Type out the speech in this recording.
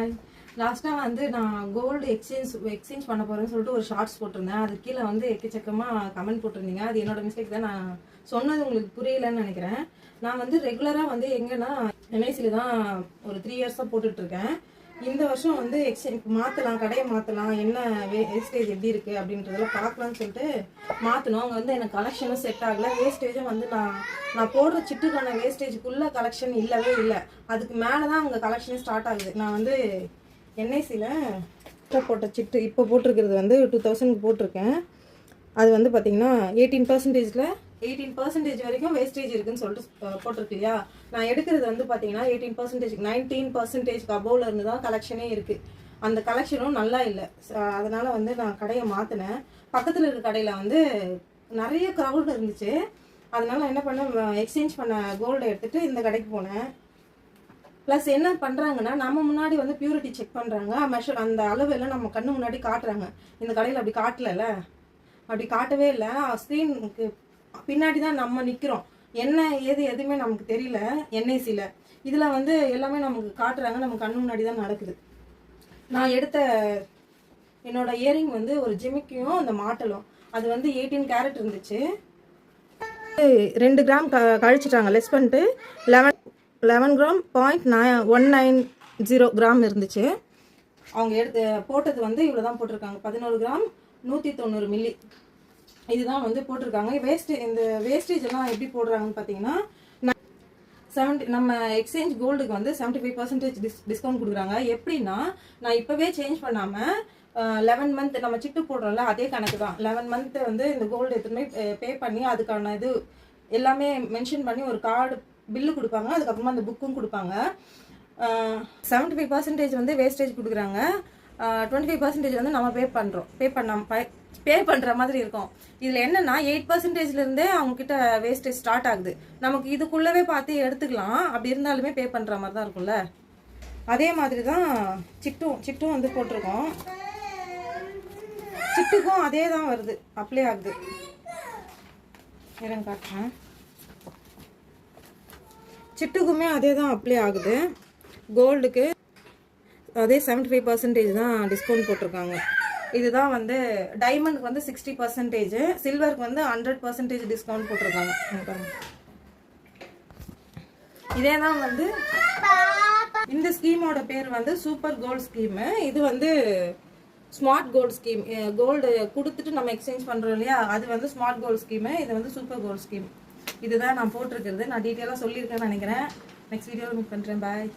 Hi. லாஸ்ட்டாக வந்து நான் கோல்டு எக்ஸ்சேஞ்ச் பண்ண போகிறேன்னு சொல்லிட்டு ஒரு ஷார்ட்ஸ் போட்டிருந்தேன். அது கீழே வந்து எக்கச்சக்கமாக கமெண்ட் போட்டிருந்தீங்க. அது என்னோட மிஸ்டேக் தான். நான் சொன்னது உங்களுக்கு புரியலன்னு நினைக்கிறேன். நான் வந்து ரெகுலராக வந்து எங்கன்னா என்ஐசியில் தான் ஒரு 3 இயர்ஸாக போட்டுட்ருக்கேன். இந்த வருஷம் வந்து எக்ஸ்சேஞ்ச் மாற்றலாம், கடையை மாற்றலாம், என்ன வேஸ்டேஜ் எப்படி இருக்குது அப்படின்றதெல்லாம் பார்க்கலான்னு சொல்லிட்டு மாற்றணும். அவங்க வந்து எனக்கு கலெக்ஷனும் செட் ஆகலை. வேஸ்டேஜும் வந்து நான் போடுற சிட்டுக்கான வேஸ்டேஜுக்குள்ளே கலெக்ஷன் இல்லவே இல்லை. அதுக்கு மேலே தான் அவங்க கலெக்ஷனே ஸ்டார்ட் ஆகுது. நான் வந்து என்ஐசியில் போட்ட சிட்டு இப்போ போட்டிருக்கிறது வந்து 2000 போட்டிருக்கேன். அது வந்து பார்த்திங்கன்னா 18% வரைக்கும் வேஸ்டேஜ் இருக்குதுன்னு சொல்லிட்டு போட்டிருக்கு இல்லையா. நான் எடுக்கிறது வந்து பார்த்தீங்கன்னா 18%, 19% அபோவில் இருந்து தான் கலெக்ஷனே இருக்குது. அந்த கலெக்ஷனும் நல்லா இல்லை. அதனால் வந்து நான் கடையை மாற்றினேன். பக்கத்தில் இருக்க கடையில் வந்து நிறைய க்ரௌட் இருந்துச்சு. அதனால் என்ன பண்ணேன், எக்ஸ்சேஞ்ச் பண்ண கோல்டை எடுத்துகிட்டு இந்த கடைக்கு போனேன். ப்ளஸ் என்ன பண்ணுறாங்கன்னா, நம்ம முன்னாடி வந்து பியூரிட்டி செக் பண்ணுறாங்க. மெஷர் அந்த அளவெல்லாம் நம்ம கண்ணு முன்னாடி காட்டுறாங்க. இந்த கடையில் அப்படி காட்டலைல்ல, அப்படி காட்டவே இல்லை. ஸ்க்ரீனுக்கு பின்னாடி தான் நம்ம நிற்கிறோம். என்ன ஏது எதுவுமே நமக்கு தெரியல. என்ஐசியில் இதில் வந்து எல்லாமே நமக்கு காட்டுறாங்க. நம்ம கண்ணு முன்னாடி தான் நடக்குது. நான் எடுத்த என்னோட இயரிங் வந்து ஒரு ஜிமிக்கியும் அந்த மாட்டலும் அது வந்து 18 கேரட் இருந்துச்சு. 2 கிராம் கழிச்சிட்டாங்க. லெஸ் பண்ணிட்டு 11 கிராம் 0.190 கிராம் இருந்துச்சு. அவங்க போட்டது வந்து இவ்வளோ தான் போட்டிருக்காங்க. 11 கிராம் 190 மில்லி இதுதான் வந்து போட்டிருக்காங்க. இந்த வேஸ்டேஜ் எல்லாம் எப்படி போடுறாங்கன்னு பார்த்தீங்கன்னா, நம்ம எக்ஸ்சேஞ்ச் கோல்டுக்கு வந்து 75% டிஸ்கவுண்ட் கொடுக்குறாங்க. எப்படின்னா, நான் இப்போவே சேஞ்ச் பண்ணாமல் 11 மந்த் நம்ம சிட்டு போடுறோம்ல, அதே கணக்கு தான். 11 மந்த் வந்து இந்த கோல்டு எடுத்துன்னு பே பண்ணி அதுக்கான இது எல்லாமே மென்ஷன் பண்ணி ஒரு கார்டு பில்லு கொடுப்பாங்க. அதுக்கப்புறமா அந்த புக்கும் கொடுப்பாங்க. 75% வந்து வேஸ்டேஜ் கொடுக்குறாங்க. 25% வந்து நம்ம பே பண்ணுற மாதிரி இருக்கும். இதில் என்னென்னா 8%லேருந்தே அவங்கக்கிட்ட வேஸ்டேஜ் ஸ்டார்ட் ஆகுது. நமக்கு இதுக்குள்ளவே பார்த்து எடுத்துக்கலாம். அப்படி இருந்தாலுமே பே பண்ணுற மாதிரி தான் இருக்கும்ல. அதே மாதிரி தான் சிட்டும் வந்து போட்டிருக்கோம். சிட்டுக்கும் அதே தான் வருது, அப்ளை ஆகுது. நேரம் காட்டுறேன். சிட்டுக்குமே அதே தான் அப்ளை ஆகுது. கோல்டுக்கு அதே 75% தான் டிஸ்கவுண்ட் போட்டிருக்காங்க. இதுதான் வந்து டைமண்டுக்கு வந்து 60%, சில்வருக்கு வந்து 100% டிஸ்கவுண்ட் போட்டிருக்காங்க. இதே தான் வந்து இந்த ஸ்கீமோட பேர் வந்து சூப்பர் கோல்டு ஸ்கீமு. இது வந்து ஸ்மார்ட் கோல்டு ஸ்கீம். கோல்டு கொடுத்துட்டு நம்ம எக்ஸ்சேஞ்ச் பண்ணுறோம் இல்லையா, அது வந்து ஸ்மார்ட் கோல்டு ஸ்கீமு. இது வந்து சூப்பர் கோல்டு ஸ்கீம். இதுதான் நான் போட்டிருக்கிறது. நான் டீட்டெயிலாக சொல்லியிருக்கேன்னு நினைக்கிறேன். நெக்ஸ்ட் வீடியோவில் மீட் பண்ணுறேன். பாய்.